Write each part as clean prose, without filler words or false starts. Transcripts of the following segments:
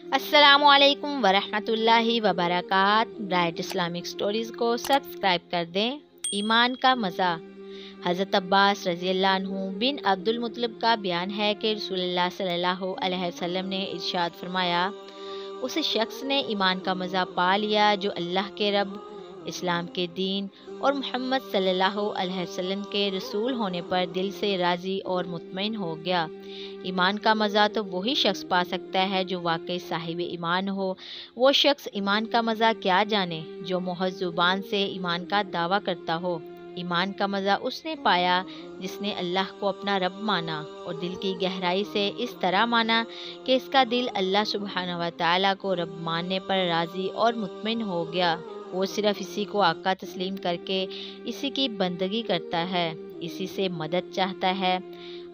السلام علیکم ورحمۃ اللہ وبرکاتہ۔ برائٹ اسلامک سٹوریز کو سبسکرائب کر دیں۔ ایمان کا مزہ۔ حضرت عباس رضی اللہ عنہ بن عبد المطلب کا بیان ہے کہ رسول اللہ صلی اللہ علیہ وسلم نے ارشاد فرمایا، اس شخص نے ایمان کا مزہ پا لیا جو اللہ کے رب، اسلام کے دین اور محمد صلی اللہ علیہ وسلم کے رسول ہونے پر دل سے راضی اور مطمئن ہو گیا۔ ایمان کا مزہ تو وہی شخص پا سکتا ہے جو واقعی صاحب ایمان ہو۔ وہ شخص ایمان کا مزہ کیا جانے جو محض زبان سے ایمان کا دعویٰ کرتا ہو۔ ایمان کا مزہ اس نے پایا جس نے اللہ کو اپنا رب مانا اور دل کی گہرائی سے اس طرح مانا کہ اس کا دل اللہ سبحانہ و تعالیٰ کو رب ماننے پر راضی اور مطمئن ہو گیا۔ وہ صرف اسی کو آقا تسلیم کر کے اسی کی بندگی کرتا ہے، اسی سے مدد چاہتا ہے،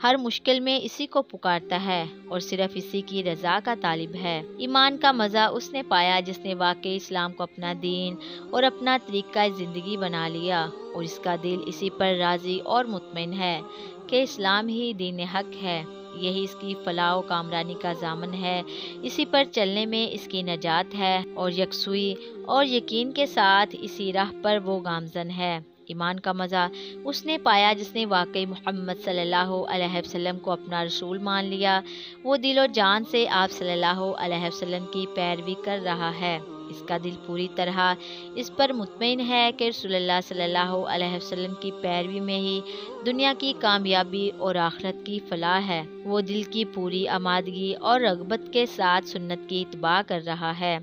ہر مشکل میں اسی کو پکارتا ہے اور صرف اسی کی رضا کا طالب ہے۔ ایمان کا مزہ اس نے پایا جس نے واقعی اسلام کو اپنا دین اور اپنا طریقہ زندگی بنا لیا اور اس کا دل اسی پر راضی اور مطمئن ہے کہ اسلام ہی دین حق ہے، یہی اس کی فلاح و کامرانی کا ضامن ہے، اسی پر چلنے میں اس کی نجات ہے اور یکسوئی اور یقین کے ساتھ اسی راہ پر وہ گامزن ہے۔ ایمان کا مزہ اس نے پایا جس نے واقعی محمد صلی اللہ علیہ وسلم کو اپنا رسول مان لیا، وہ دل و جان سے آپ صلی اللہ علیہ وسلم کی پیروی کر رہا ہے، اس کا دل پوری طرح اس پر مطمئن ہے کہ رسول اللہ صلی اللہ علیہ وسلم کی پیروی میں ہی دنیا کی کامیابی اور آخرت کی فلاح ہے۔ وہ دل کی پوری آمادگی اور رغبت کے ساتھ سنت کی اتباع کر رہا ہے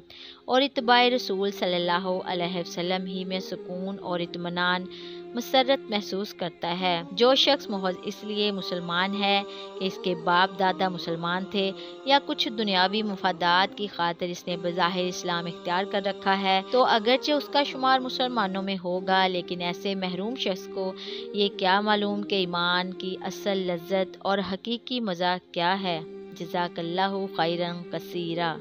اور اتباع رسول صلی اللہ علیہ وسلم ہی میں سکون اور اطمینان مسرت محسوس کرتا ہے۔ جو شخص محض اس لیے مسلمان ہے کہ اس کے باپ دادا مسلمان تھے یا کچھ دنیاوی مفادات کی خاطر اس نے بظاہر اسلام اختیار کر رکھا ہے تو اگرچہ اس کا شمار مسلمانوں میں ہوگا، لیکن ایسے محروم شخص کو یہ کیا معلوم کہ ایمان کی اصل لذت اور حقیقی مزہ کیا ہے۔ جزاک اللہ خیرا کثیرا۔